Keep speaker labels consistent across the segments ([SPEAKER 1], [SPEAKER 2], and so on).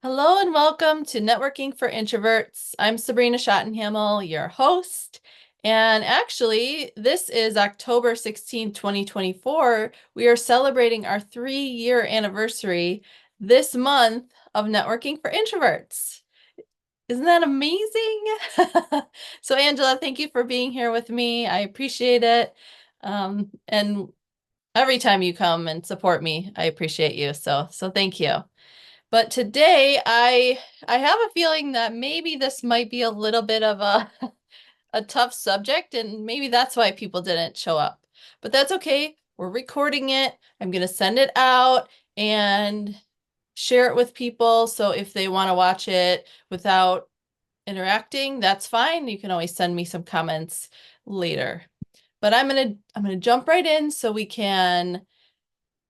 [SPEAKER 1] Hello and welcome to Networking for Introverts. I'm Sabrina Schottenhamel, your host. And actually, this is October 16, 2024. We are celebrating our 3-year anniversary this month of Networking for Introverts. Isn't that amazing? So Angela, thank you for being here with me. I appreciate it. And every time you come and support me, I appreciate you. So thank you. But today I have a feeling that maybe this might be a little bit of a tough subject, and maybe that's why people didn't show up. But that's okay. We're recording it. I'm going to send it out and share it with people. So if they want to watch it without interacting, that's fine. You can always send me some comments later. But I'm gonna jump right in so we can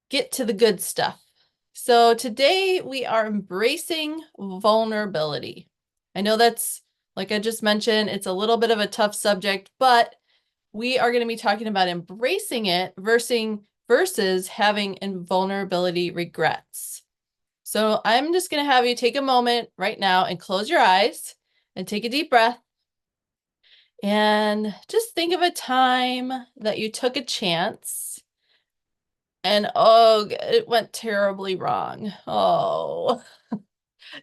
[SPEAKER 1] get to the good stuff. So today we are embracing vulnerability. I know that's, like I just mentioned, it's a little bit of a tough subject, but we are going to be talking about embracing it versus having invulnerability regrets. So I'm just going to have you take a moment right now and close your eyes and take a deep breath and just think of a time that you took a chance and oh, it went terribly wrong. Oh,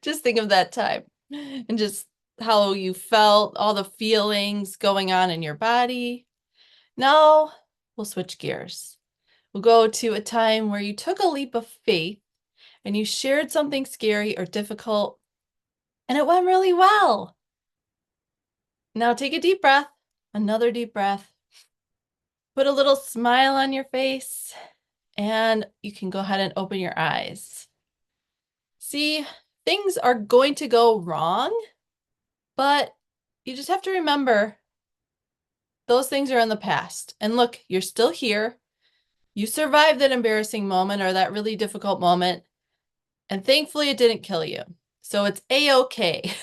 [SPEAKER 1] just think of that time and just how you felt, all the feelings going on in your body. Now we'll switch gears. We'll go to a time where you took a leap of faith and you shared something scary or difficult and it went really well. Now take a deep breath, another deep breath, put a little smile on your face, and you can go ahead and open your eyes. See, things are going to go wrong, but you just have to remember those things are in the past. And look, you're still here. You survived that embarrassing moment or that really difficult moment, and thankfully it didn't kill you. So it's a-okay.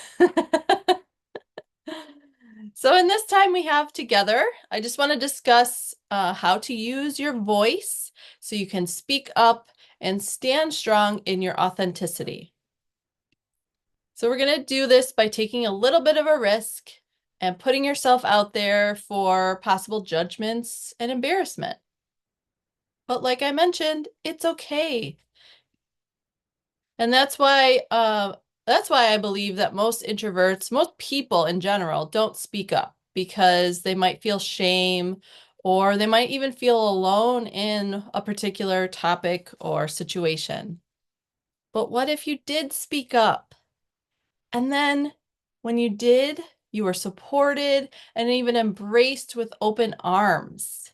[SPEAKER 1] So in this time we have together, I just want to discuss how to use your voice so you can speak up and stand strong in your authenticity. So we're going to do this by taking a little bit of a risk and putting yourself out there for possible judgments and embarrassment. But like I mentioned, it's okay. And that's why I believe that most introverts, most people in general, don't speak up because they might feel shame or they might even feel alone in a particular topic or situation. But what if you did speak up? And then when you did, you were supported and even embraced with open arms.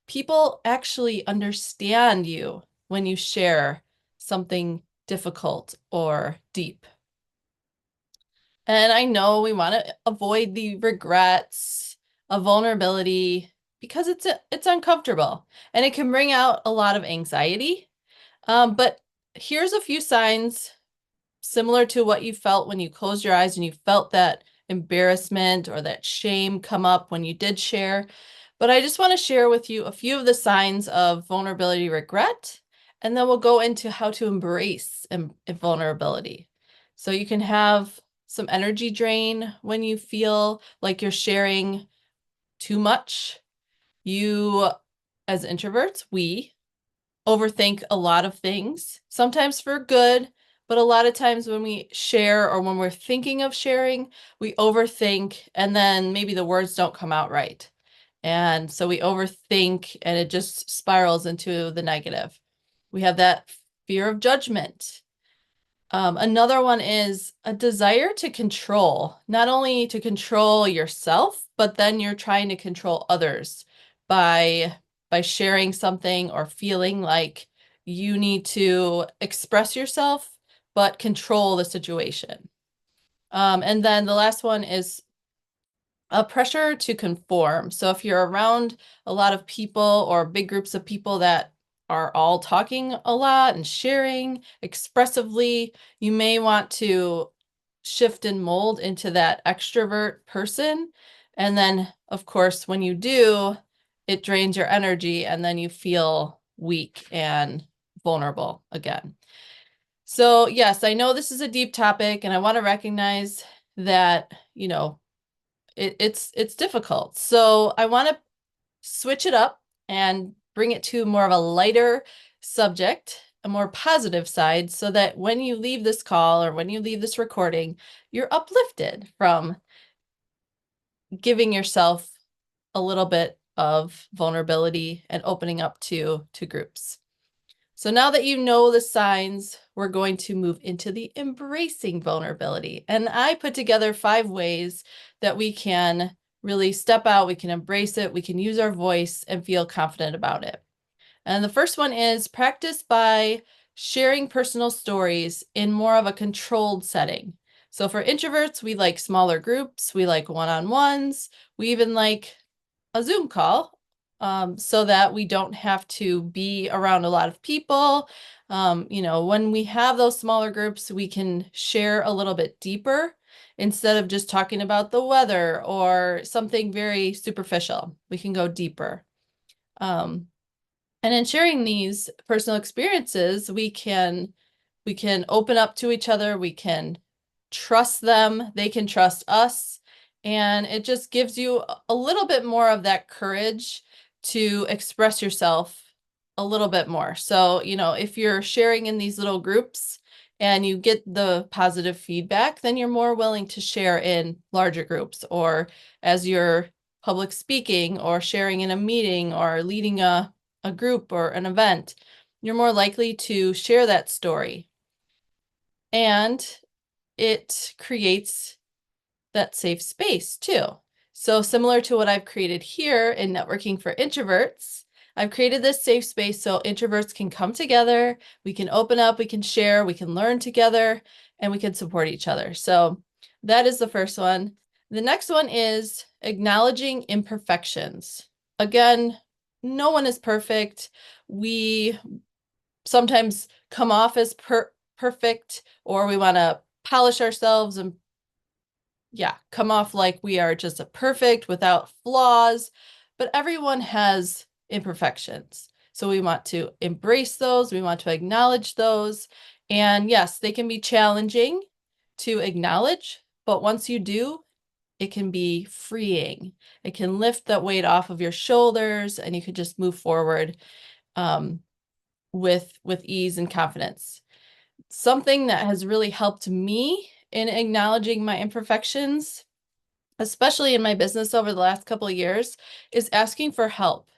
[SPEAKER 1] People actually understand you when you share something difficult or deep. And I know we want to avoid the regrets of vulnerability because it's uncomfortable and it can bring out a lot of anxiety. But here's a few signs similar to what you felt when you closed your eyes and you felt that embarrassment or that shame come up when you did share. But I just want to share with you a few of the signs of vulnerability regret, and then we'll go into how to embrace vulnerability. So you can have some energy drain when you feel like you're sharing too much. You, as introverts, we overthink a lot of things, sometimes for good, but a lot of times when we share or when we're thinking of sharing, we overthink and then maybe the words don't come out right. And so we overthink and it just spirals into the negative. We have that fear of judgment. Another one is a desire to control, not only to control yourself, but then you're trying to control others by sharing something or feeling like you need to express yourself, but control the situation. And then the last one is a pressure to conform. So if you're around a lot of people or big groups of people that are all talking a lot and sharing expressively, you may want to shift and mold into that extrovert person. And then, of course, when you do, it drains your energy and then you feel weak and vulnerable again. So yes, I know this is a deep topic and I want to recognize that, it's difficult. So I want to switch it up and bring it to more of a lighter subject, a more positive side, so that when you leave this call or when you leave this recording, you're uplifted from giving yourself a little bit of vulnerability and opening up to groups. So now that you know the signs, we're going to move into the embracing vulnerability. And I put together 5 ways that we can really step out, we can embrace it, we can use our voice and feel confident about it. And the first one is practice by sharing personal stories in more of a controlled setting. So for introverts, we like smaller groups, we like one-on-ones, we even like a Zoom call, so that we don't have to be around a lot of people. When we have those smaller groups, we can share a little bit deeper instead of just talking about the weather or something very superficial. We can go deeper. Um, and in sharing these personal experiences, we can open up to each other, we can trust them, they can trust us, and it just gives you a little bit more of that courage to express yourself a little bit more. So, if you're sharing in these little groups and you get the positive feedback, then you're more willing to share in larger groups, or as you're public speaking or sharing in a meeting or leading a group or an event, you're more likely to share that story. And it creates that safe space too. So similar to what I've created here in Networking for Introverts, I've created this safe space so introverts can come together, we can open up, we can share, we can learn together, and we can support each other. So that is the first one. The next one is acknowledging imperfections. Again, no one is perfect. We sometimes come off as perfect, or we want to polish ourselves and come off like we are just a perfect without flaws, but everyone has imperfections. So we want to embrace those, we want to acknowledge those. And yes, they can be challenging to acknowledge, but once you do, it can be freeing. It can lift that weight off of your shoulders and you can just move forward with ease and confidence. Something that has really helped me in acknowledging my imperfections, especially in my business over the last couple of years, is asking for help.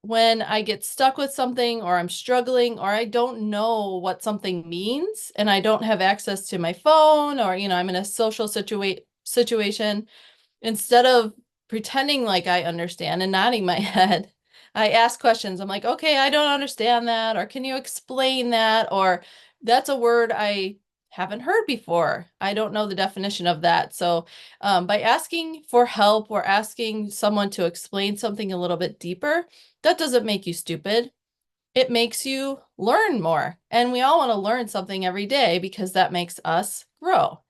[SPEAKER 1] When I get stuck with something or I'm struggling or I don't know what something means and I don't have access to my phone, or I'm in a social situation, instead of pretending like I understand and nodding my head, I ask questions. I'm like, okay, I don't understand that. Or can you explain that? Or that's a word I haven't heard before. I don't know the definition of that. So by asking for help or asking someone to explain something a little bit deeper, that doesn't make you stupid. It makes you learn more. And we all want to learn something every day because that makes us grow.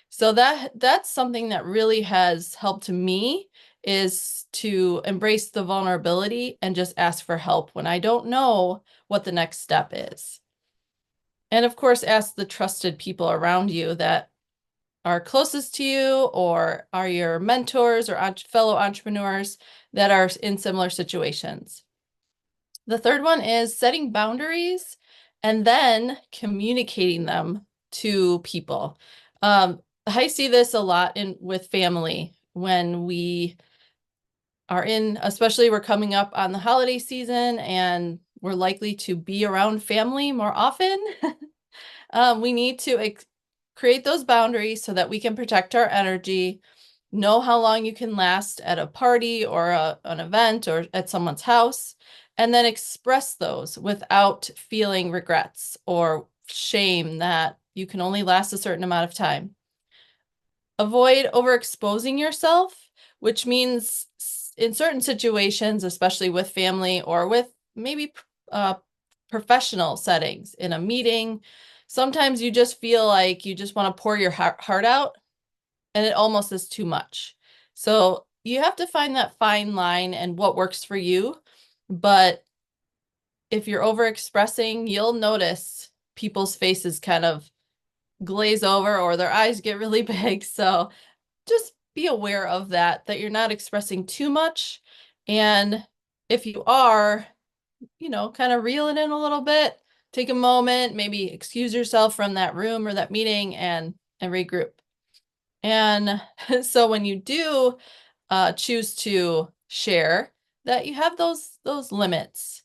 [SPEAKER 1] So that's something that really has helped me, is to embrace the vulnerability and just ask for help when I don't know what the next step is. And of course, ask the trusted people around you that are closest to you or are your mentors or fellow entrepreneurs that are in similar situations. The third one is setting boundaries and then communicating them to people. I see this a lot with family when we are especially we're coming up on the holiday season and we're likely to be around family more often. We need to create those boundaries so that we can protect our energy, know how long you can last at a party or an event or at someone's house, and then express those without feeling regrets or shame that you can only last a certain amount of time. Avoid overexposing yourself, which means in certain situations, especially with family or with maybe professional settings, in a meeting, sometimes you just feel like you just want to pour your heart out and it almost is too much. So you have to find that fine line and what works for you. But if you're overexpressing, you'll notice people's faces kind of glaze over or their eyes get really big. So just be aware of that you're not expressing too much. And if you are, kind of reel it in a little bit, take a moment, maybe excuse yourself from that room or that meeting and regroup. And so when you do choose to share, that you have those limits.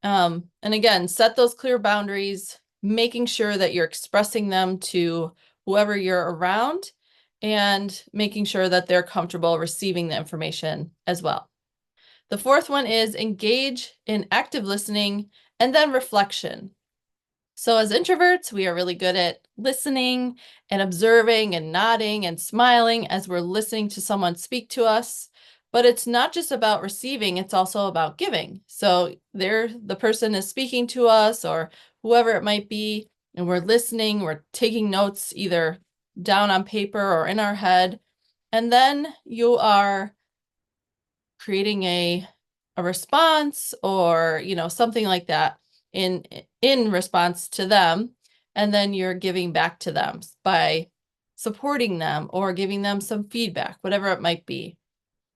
[SPEAKER 1] And again, set those clear boundaries, making sure that you're expressing them to whoever you're around and making sure that they're comfortable receiving the information as well. The fourth one is engage in active listening and then reflection. So as introverts, we are really good at listening and observing and nodding and smiling as we're listening to someone speak to us. But it's not just about receiving, it's also about giving. So the person is speaking to us or whoever it might be, and we're listening, we're taking notes either down on paper or in our head. And then you are creating a response or, something like that in response to them. And then you're giving back to them by supporting them or giving them some feedback, whatever it might be.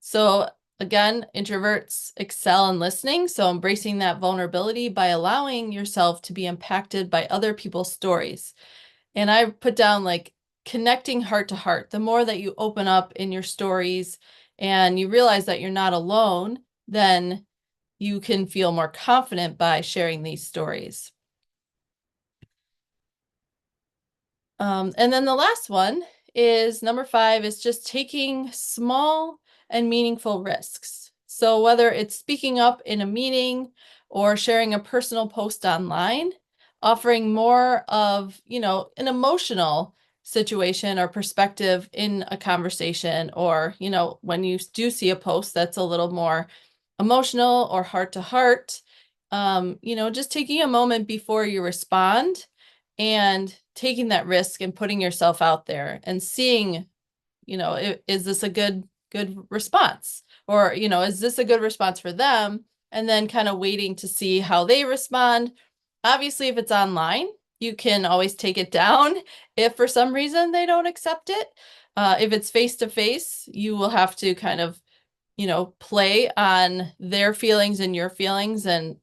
[SPEAKER 1] So again, introverts excel in listening. So embracing that vulnerability by allowing yourself to be impacted by other people's stories. And I put down like connecting heart to heart. The more that you open up in your stories and you realize that you're not alone, then you can feel more confident by sharing these stories. And then the last one is number 5 is just taking small and meaningful risks. So whether it's speaking up in a meeting or sharing a personal post online, offering more of, an emotional situation or perspective in a conversation, or, when you do see a post that's a little more emotional or heart to heart, just taking a moment before you respond and taking that risk and putting yourself out there and seeing, is this a good response? Or, is this a good response for them? And then kind of waiting to see how they respond. Obviously, if it's online, you can always take it down if for some reason they don't accept it. If it's face to face, you will have to kind of, play on their feelings and your feelings and,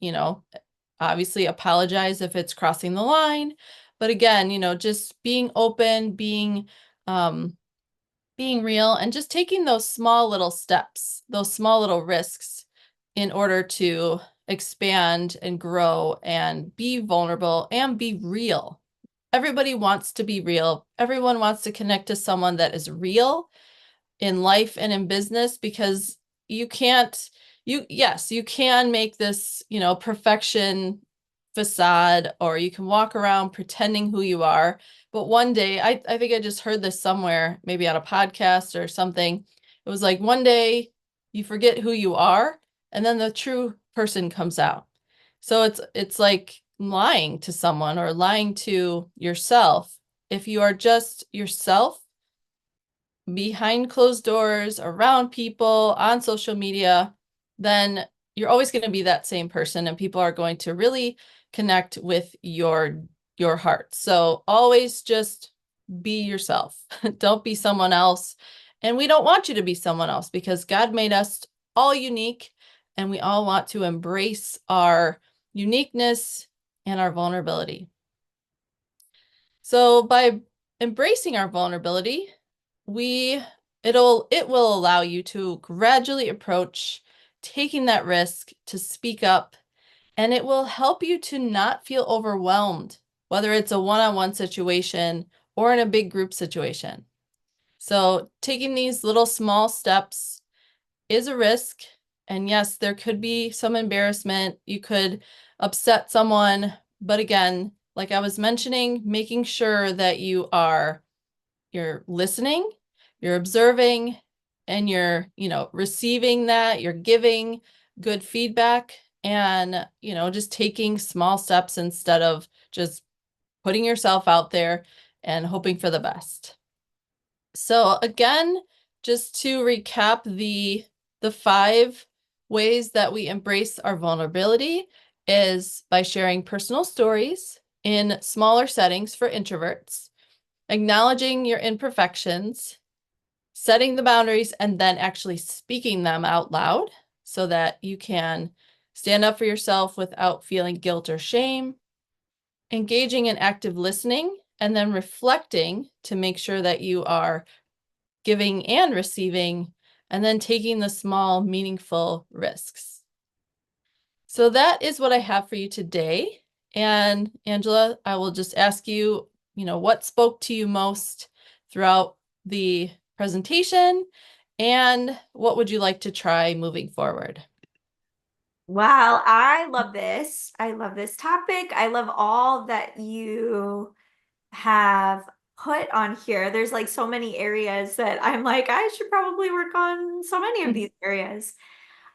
[SPEAKER 1] obviously apologize if it's crossing the line. But again, just being open, being real, and just taking those small little steps, those small little risks in order to expand and grow and be vulnerable and be real. Everybody wants to be real. Everyone wants to connect to someone that is real in life and in business, because you can't, yes, you can make this, perfection facade, or you can walk around pretending who you are. But one day, I think I just heard this somewhere, maybe on a podcast or something. It was like one day you forget who you are, and then the true person comes out. So it's like lying to someone or lying to yourself. If you are just yourself, behind closed doors, around people, on social media, then you're always going to be that same person, and people are going to really connect with your heart. So always just be yourself. Don't be someone else. And we don't want you to be someone else, because God made us all unique, and we all want to embrace our uniqueness and our vulnerability. So by embracing our vulnerability, it will allow you to gradually approach taking that risk to speak up, and it will help you to not feel overwhelmed, whether it's a one-on-one situation or in a big group situation. So taking these little small steps is a risk, and yes, there could be some embarrassment. You could upset someone, but again, like I was mentioning, making sure that you're listening, you're observing, and you're, receiving that, you're giving good feedback, and, just taking small steps instead of just putting yourself out there and hoping for the best. So again, just to recap the 5 ways that we embrace our vulnerability is by sharing personal stories, in smaller settings for introverts, acknowledging your imperfections, setting the boundaries, and then actually speaking them out loud so that you can stand up for yourself without feeling guilt or shame, engaging in active listening, and then reflecting to make sure that you are giving and receiving, and then taking the small, meaningful risks. So that is what I have for you today. And Angela, I will just ask you, what spoke to you most throughout the presentation, and what would you like to try moving forward?
[SPEAKER 2] Wow, I love this. I love this topic. I love all that you have put on here. There's like so many areas that I'm like, I should probably work on so many of these areas.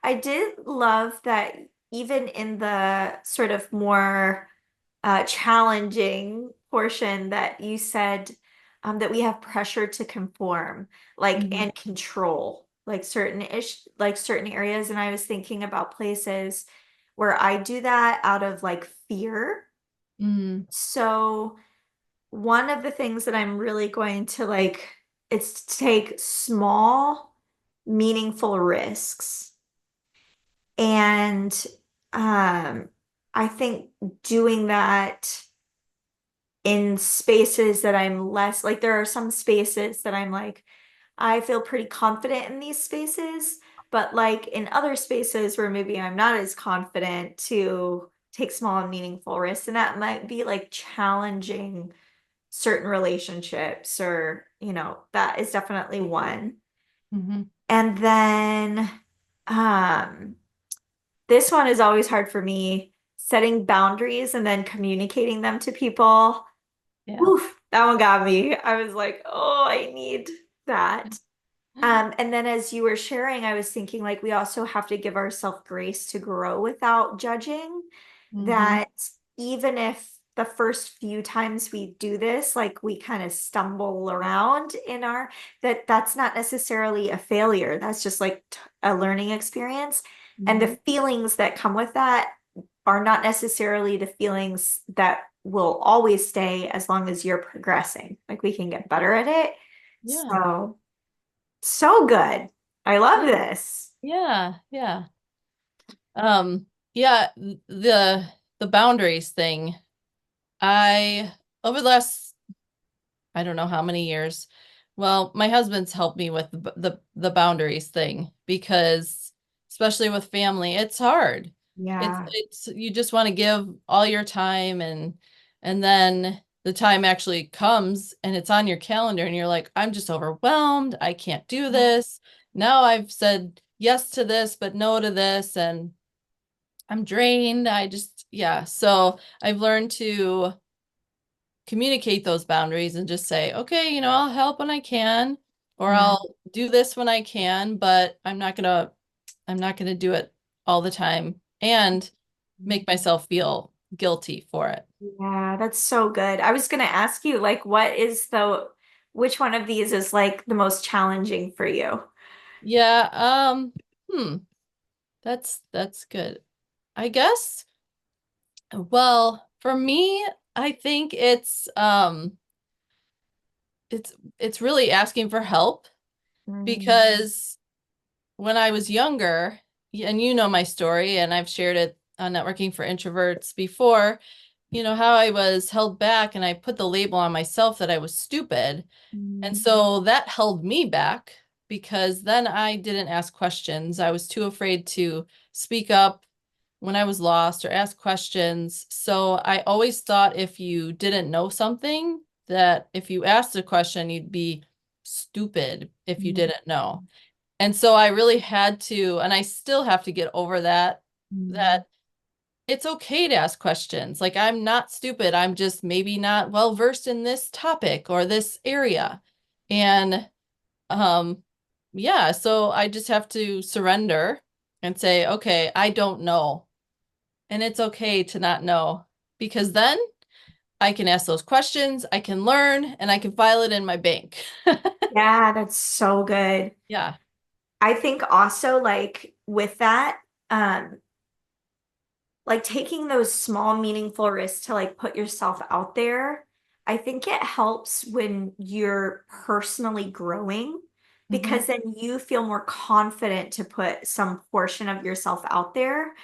[SPEAKER 2] I did love that even in the sort of more challenging portion that you said that we have pressure to conform, like
[SPEAKER 1] Mhm.
[SPEAKER 2] and control, like certain areas. And I was thinking about places where I do that out of like fear.
[SPEAKER 1] Mhm.
[SPEAKER 2] So one of the things that I'm really going to like is to take small, meaningful risks. And um, I think doing that in spaces that I'm less like, there are some spaces that I'm like, I feel pretty confident in these spaces, but like in other spaces where maybe I'm not as confident to take small and meaningful risks, and that might be like challenging certain relationships, or, that is definitely one.
[SPEAKER 1] Mhm.
[SPEAKER 2] And then, um, this one is always hard for me, setting boundaries and then communicating them to people.
[SPEAKER 1] Yeah.
[SPEAKER 2] Oof, that one got me. I was like, oh, I need that. And then as you were sharing, I was thinking like we also have to give ourselves grace to grow without judging.
[SPEAKER 1] Mhm.
[SPEAKER 2] That even if the first few times we do this, like we kind of stumble around in our, that's not necessarily a failure. That's just like a learning experience. And the
[SPEAKER 1] Mhm.
[SPEAKER 2] feelings that come with that are not necessarily the feelings that will always stay as long as you're progressing. Like we can get better at it.
[SPEAKER 1] Yeah.
[SPEAKER 2] So good. I love
[SPEAKER 1] Yeah.
[SPEAKER 2] this.
[SPEAKER 1] Yeah. Yeah. Yeah, the boundaries thing. I over the last I don't know how many years. Well, my husband's helped me with the boundaries thing because especially with family, it's hard.
[SPEAKER 2] Yeah.
[SPEAKER 1] It's you just want to give all your time, and then the time actually comes and it's on your calendar and you're like, I'm just overwhelmed. I can't do this. Now I've said yes to this, but no to this, and I'm drained. Yeah. So I've learned to communicate those boundaries and just say, okay, I'll help when I can, or
[SPEAKER 2] Yeah.
[SPEAKER 1] I'll do this when I can, but I'm not gonna do it all the time and make myself feel guilty for it.
[SPEAKER 2] Yeah, that's so good. I was gonna ask you, like, which one of these is like the most challenging for you?
[SPEAKER 1] Yeah, hmm, that's good. I guess, well, for me, I think it's really asking for help
[SPEAKER 2] Mm,
[SPEAKER 1] because when I was younger, and my story, and I've shared it on Networking for Introverts before, how I was held back and I put the label on myself that I was stupid. And
[SPEAKER 2] mm,
[SPEAKER 1] so that held me back because then I didn't ask questions. I was too afraid to speak up when I was lost or ask questions. So I always thought if you didn't know something, that if you asked a question, you'd be stupid if you
[SPEAKER 2] mm,
[SPEAKER 1] didn't know. And so I really had to, and I still have to get over that
[SPEAKER 2] mm.
[SPEAKER 1] it's okay to ask questions. Like I'm not stupid. I'm just maybe not well versed in this topic or this area. And um yeah, so I just have to surrender and say, okay, I don't know. And it's okay to not know because then I can ask those questions, I can learn, and I can file it in my bank.
[SPEAKER 2] Yeah, that's so good.
[SPEAKER 1] Yeah.
[SPEAKER 2] I think also like with that, um, like taking those small meaningful risks to like put yourself out there, I think it helps when you're personally growing
[SPEAKER 1] Hmm.
[SPEAKER 2] because then you feel more confident to put some portion of yourself out there.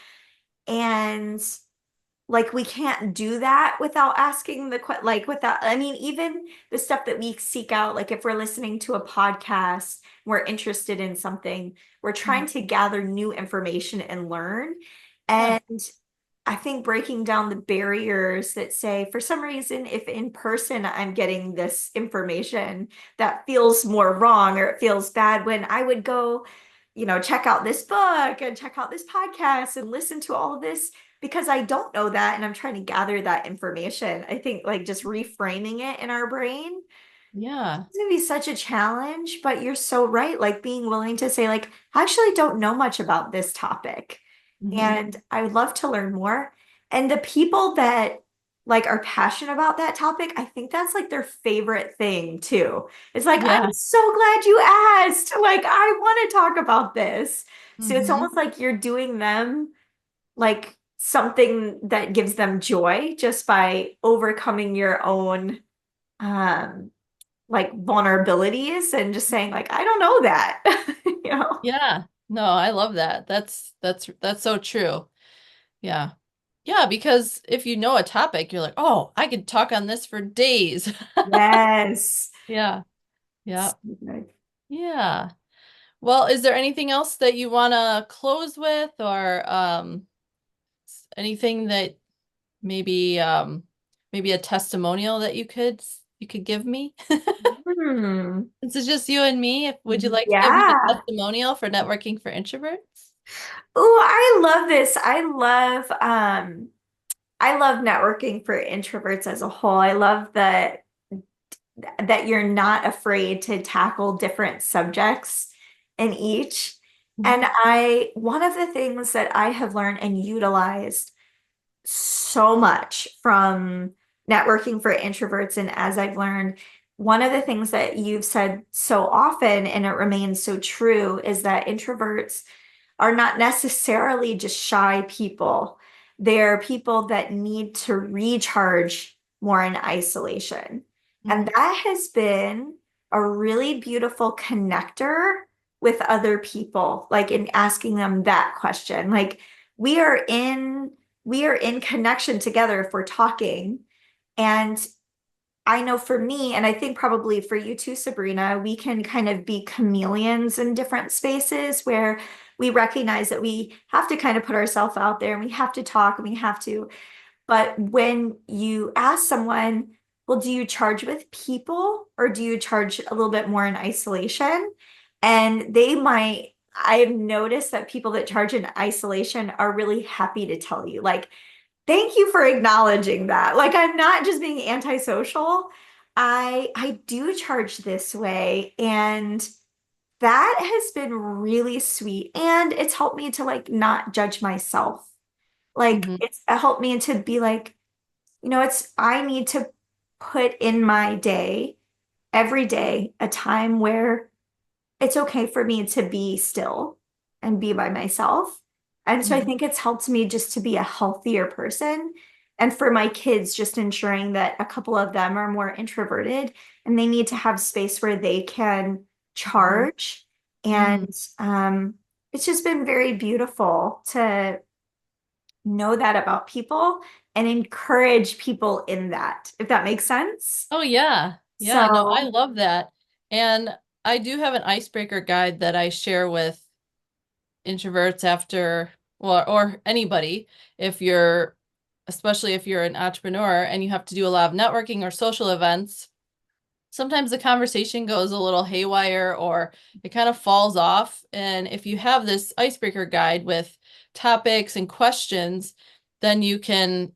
[SPEAKER 2] And like we can't do that without asking like without, I mean, even the stuff that we seek out, like if we're listening to a podcast, we're interested in something, we're trying to gather new information and learn.
[SPEAKER 1] Yeah.
[SPEAKER 2] And I think breaking down the barriers that say, for some reason, if in person I'm getting this information that feels more wrong or it feels bad, when I would go, check out this book and check out this podcast and listen to all of this because I don't know that and I'm trying to gather that information. I think like just reframing it in our brain
[SPEAKER 1] Yeah.
[SPEAKER 2] it's gonna be such a challenge, but you're so right. Like being willing to say, like, I actually don't know much about this topic,
[SPEAKER 1] Hmm.
[SPEAKER 2] and I would love to learn more. And the people that like are passionate about that topic, I think that's like their favorite thing too. It's like,
[SPEAKER 1] Yeah.
[SPEAKER 2] I'm so glad you asked. Like, I want to talk about this. So it's
[SPEAKER 1] Hmm.
[SPEAKER 2] almost like you're doing them like something that gives them joy just by overcoming your own um like vulnerabilities and just saying like I don't know that you know
[SPEAKER 1] Yeah. No, I love that. That's so true. Yeah. Yeah, because if you know a topic, you're like, oh, I could talk on this for days.
[SPEAKER 2] yes.
[SPEAKER 1] Yeah. Yeah.
[SPEAKER 2] So good.
[SPEAKER 1] Yeah. Well, is there anything else that you want to close with or anything that maybe maybe a testimonial that you could give me?
[SPEAKER 2] Hmm.
[SPEAKER 1] Since it's just you and me, would you like to give me a
[SPEAKER 2] Yeah.
[SPEAKER 1] testimonial for networking for introverts?
[SPEAKER 2] Oh, I love this. I love networking for introverts as a whole. I love that you're not afraid to tackle different subjects in each. And
[SPEAKER 1] Mhm.
[SPEAKER 2] one of the things that I have learned and utilized so much from networking for introverts. And as I've learned, one of the things that you've said so often, and it remains so true, is that introverts are not necessarily just shy people. They're people that need to recharge more in isolation. And
[SPEAKER 1] Mhm.
[SPEAKER 2] that has been a really beautiful connector with other people, like in asking them that question. Like we are in we are in connection together if we're talking. And I know for me, and I think probably for you too, Sabrina, we can kind of be chameleons in different spaces where we recognize that we have to kind of put ourselves out there and we have to talk and we have to. But when you ask someone, well, do you charge with people or do you charge a little bit more in isolation? And I've noticed that people that charge in isolation are really happy to tell you, like, thank you for acknowledging that. Like I'm not just being antisocial. I do charge this way and that has been really sweet and it's helped me to like not judge myself. Like
[SPEAKER 1] Mhm.
[SPEAKER 2] it's helped me to be like, it's I need to put in my day every day a time where it's okay for me to be still and be by myself. And so I
[SPEAKER 1] Mhm.
[SPEAKER 2] think it's helped me just to be a healthier person. And for my kids, just ensuring that a couple of them are more introverted and they need to have space where they can
[SPEAKER 1] Mhm.
[SPEAKER 2] charge.
[SPEAKER 1] Mhm.
[SPEAKER 2] And it's just been very beautiful to know that about people and encourage people in that, if that makes sense.
[SPEAKER 1] Oh yeah. Yeah, no, I
[SPEAKER 2] So,
[SPEAKER 1] love that. And I do have an icebreaker guide that I share with introverts after, well, or anybody, if you're, especially if you're an entrepreneur and you have to do a lot of networking or social events, sometimes the conversation goes a little haywire or it kind of falls off. And if you have this icebreaker guide with topics and questions, then you can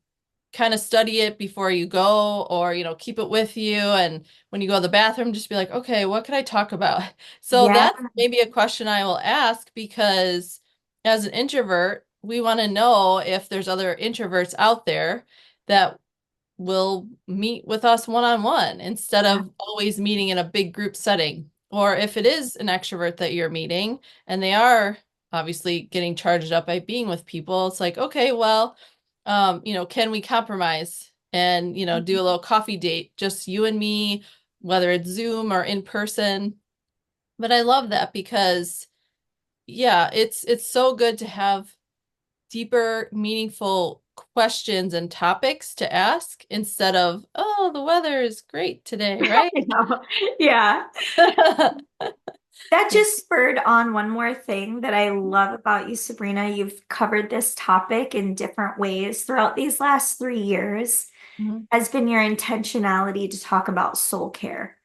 [SPEAKER 1] kind of study it before you go or keep it with you, and when you go to the bathroom just be like, okay, what could I talk about? So
[SPEAKER 2] yeah,
[SPEAKER 1] that's maybe a question I will ask, because as an introvert we want to know if there's other introverts out there that will meet with us one-on-one instead
[SPEAKER 2] yeah,
[SPEAKER 1] of always meeting in a big group setting. Or if it is an extrovert that you're meeting and they are obviously getting charged up by being with people, it's like, okay, well, can we compromise and, do a little coffee date, just you and me, whether it's Zoom or in person. But I love that because yeah, it's so good to have deeper, meaningful questions and topics to ask instead of, oh, the weather is great today, right?
[SPEAKER 2] I know. Yeah. That just spurred on one more thing that I love about you, Sabrina. You've covered this topic in different ways throughout these last 3 years,
[SPEAKER 1] Mhm.
[SPEAKER 2] has been your intentionality to talk about soul care,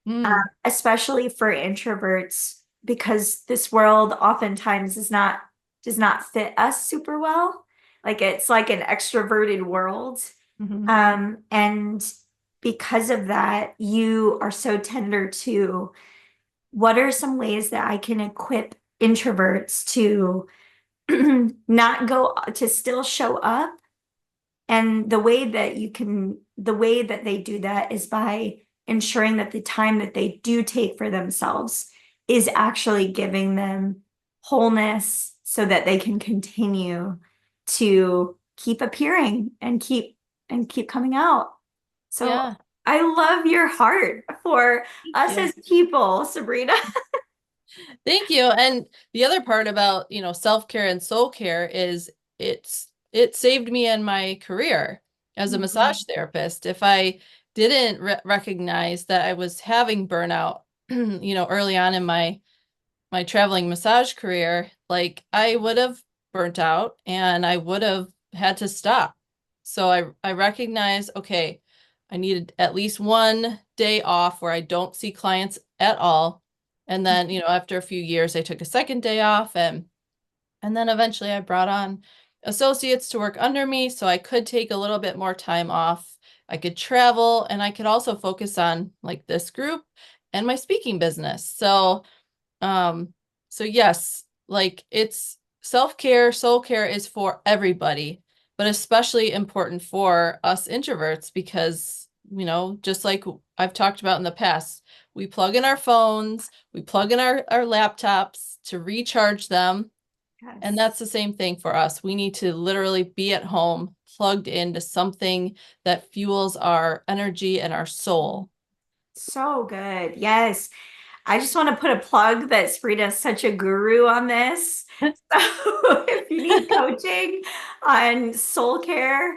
[SPEAKER 1] Mm,
[SPEAKER 2] especially for introverts, because this world oftentimes does not fit us super well. Like it's like an extroverted world.
[SPEAKER 1] mhm.
[SPEAKER 2] And because of that, you are so tender to what are some ways that I can equip introverts to not go to still show up? And the way that they do that is by ensuring that the time that they do take for themselves is actually giving them wholeness so that they can continue to keep appearing and keep coming out. So
[SPEAKER 1] Yeah,
[SPEAKER 2] I love your heart for
[SPEAKER 1] thank
[SPEAKER 2] us
[SPEAKER 1] you.
[SPEAKER 2] as people, Sabrina.
[SPEAKER 1] Thank you. And the other part about, self-care and soul care is it saved me in my career as a
[SPEAKER 2] Mhm.
[SPEAKER 1] massage therapist. If I didn't recognize that I was having burnout, early on in my traveling massage career, like I would have burnt out and I would have had to stop. So I recognized, okay, I needed at least one day off where I don't see clients at all. And then, after a few years, I took a second day off and then eventually I brought on associates to work under me so I could take a little bit more time off. I could travel and I could also focus on like this group and my speaking business. Um, so yes, like it's self-care, soul care is for everybody, but especially important for us introverts because, just like I've talked about in the past, we plug in our phones, we plug in our laptops to recharge them, and
[SPEAKER 2] Yes.
[SPEAKER 1] that's the same thing for us. We need to literally be at home, plugged into something that fuels our energy and our soul.
[SPEAKER 2] So good. Yes. I just want to put a plug that Sabrina's such a guru on this. So if you need coaching on soul care,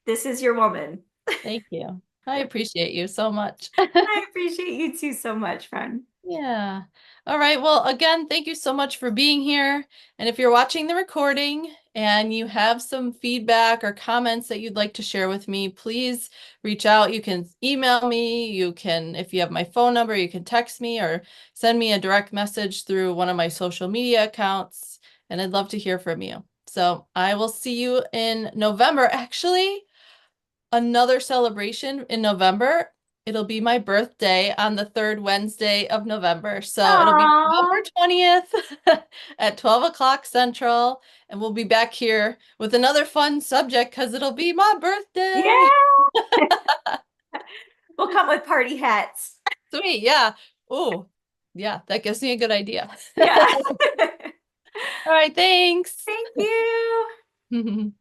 [SPEAKER 2] this is your woman.
[SPEAKER 1] Thank you. I appreciate you so much.
[SPEAKER 2] I appreciate you too so much, friend.
[SPEAKER 1] Yeah. All right. Well, again, thank you so much for being here. And if you're watching the recording and you have some feedback or comments that you'd like to share with me, please reach out. You can email me. You can, if you have my phone number, you can text me or send me a direct message through one of my social media accounts. And I'd love to hear from you. So I will see you in November. Actually, another celebration in November. It'll be my birthday on the third Wednesday of November. So it'll be
[SPEAKER 2] Aww.
[SPEAKER 1] November 20th at 12 o'clock Central. And we'll be back here with another fun subject because it'll be my birthday.
[SPEAKER 2] Yeah. We'll come with party hats.
[SPEAKER 1] Sweet. Yeah. Oh, yeah, that gives me a good idea.
[SPEAKER 2] Yeah.
[SPEAKER 1] All right. Thanks.
[SPEAKER 2] Thank you.